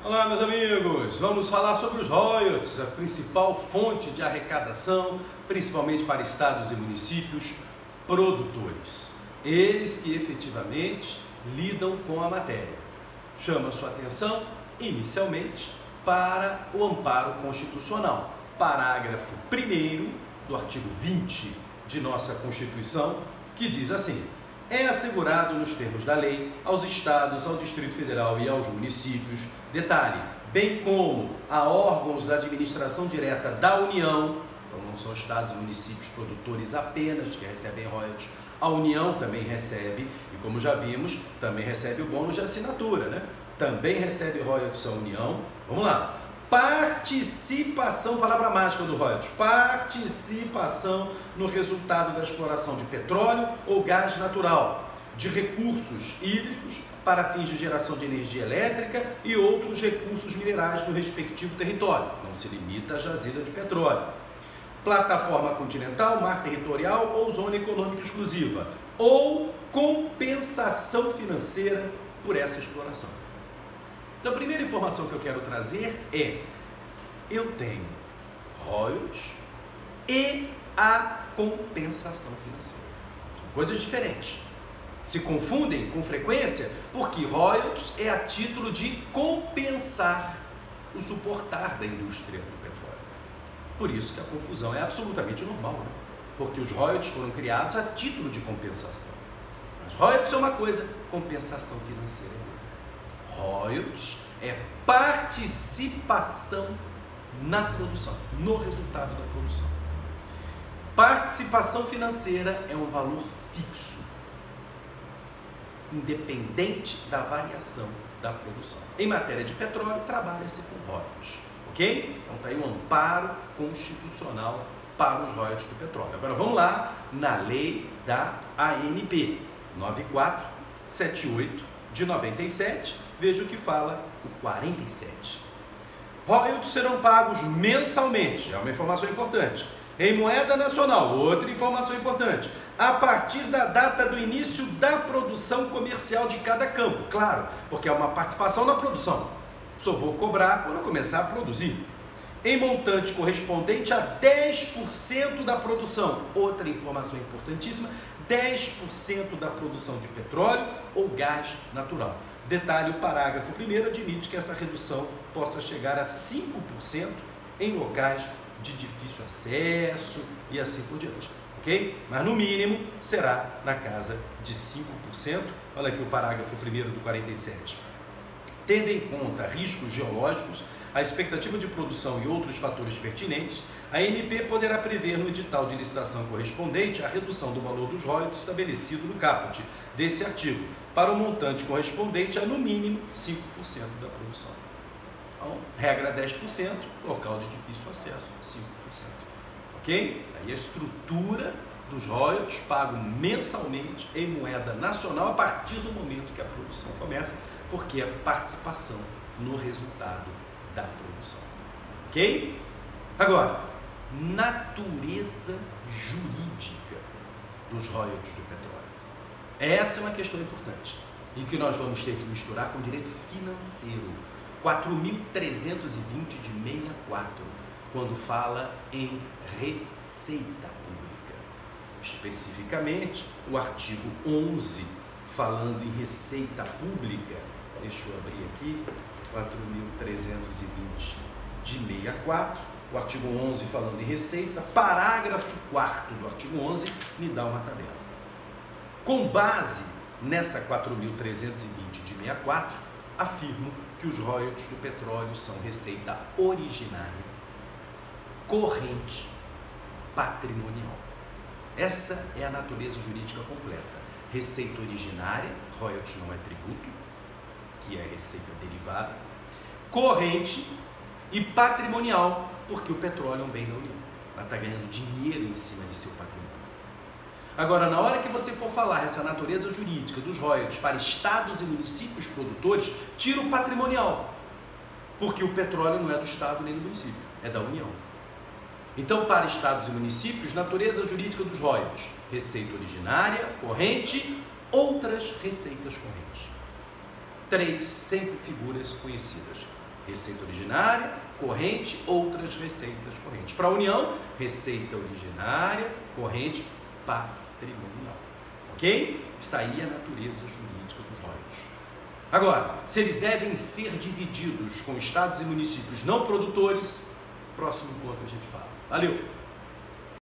Olá, meus amigos! Vamos falar sobre os royalties, a principal fonte de arrecadação, principalmente para estados e municípios produtores. Eles que efetivamente lidam com a matéria. Chama sua atenção, inicialmente, para o amparo constitucional. Parágrafo 1º do artigo 20 de nossa Constituição, que diz assim: é assegurado nos termos da lei aos estados, ao Distrito Federal e aos municípios, detalhe, bem como a órgãos da administração direta da União, então não são estados e municípios produtores apenas que recebem royalties, a União também recebe, e como já vimos, também recebe o bônus de assinatura, né? Também recebe royalties a União. Vamos lá. Participação, palavra mágica do royalties, participação no resultado da exploração de petróleo ou gás natural, de recursos hídricos para fins de geração de energia elétrica e outros recursos minerais do respectivo território, não se limita à jazida de petróleo, plataforma continental, mar territorial ou zona econômica exclusiva, ou compensação financeira por essa exploração. Então, a primeira informação que eu quero trazer é: eu tenho royalties e a compensação financeira. São coisas diferentes. Se confundem com frequência porque royalties é a título de compensar o suportar da indústria do petróleo. Por isso que a confusão é absolutamente normal, né? Porque os royalties foram criados a título de compensação. Mas royalties é uma coisa, compensação financeira é outra. Royalties é participação na produção, no resultado da produção. Participação financeira é um valor fixo, independente da variação da produção. Em matéria de petróleo, trabalha-se com royalties, ok? Então está aí um amparo constitucional para os royalties do petróleo. Agora vamos lá na lei da ANP 9478 de 97, veja o que fala o 47. Royalties serão pagos mensalmente, é uma informação importante, em moeda nacional, outra informação importante, a partir da data do início da produção comercial de cada campo, claro, porque é uma participação na produção, só vou cobrar quando eu começar a produzir, em montante correspondente a 10% da produção, outra informação importantíssima, 10% da produção de petróleo ou gás natural. Detalhe, o parágrafo 1º admite que essa redução possa chegar a 5% em locais de difícil acesso e assim por diante, ok? Mas no mínimo será na casa de 5%. Olha aqui o parágrafo 1º do 47. Tendo em conta riscos geológicos, a expectativa de produção e outros fatores pertinentes, a ANP poderá prever no edital de licitação correspondente a redução do valor dos royalties estabelecido no caput desse artigo, para o montante correspondente a no mínimo 5% da produção. Então, regra 10%, local de difícil acesso, 5%. Ok? Aí a estrutura dos royalties pago mensalmente em moeda nacional a partir do momento que a produção começa, porque é participação no resultado da produção. Ok? Agora, natureza jurídica dos royalties do petróleo. Essa é uma questão importante e que nós vamos ter que misturar com o direito financeiro, 4.320 de 64, quando fala em receita pública. Especificamente, o artigo 11, falando em receita pública, deixa eu abrir aqui, 4.320 de 64, o artigo 11 falando em receita, parágrafo 4º do artigo 11 me dá uma tabela. Com base nessa 4.320 de 64, afirmo que os royalties do petróleo são receita originária, corrente, patrimonial. Essa é a natureza jurídica completa. Receita originária, royalties não é tributo, que é receita derivada, corrente e patrimonial, porque o petróleo é um bem da União. Ela está ganhando dinheiro em cima de seu patrimônio. Agora, na hora que você for falar essa natureza jurídica dos royalties para estados e municípios produtores, tira o patrimonial, porque o petróleo não é do estado nem do município, é da União. Então, para estados e municípios, natureza jurídica dos royalties, receita originária, corrente, outras receitas correntes. 3 sempre figuras conhecidas: receita ordinária, corrente, outras receitas correntes. Para a União, receita ordinária, corrente, patrimonial. Ok? Está aí a natureza jurídica dos royalties. Agora, se eles devem ser divididos com estados e municípios não produtores, próximo encontro a gente fala. Valeu!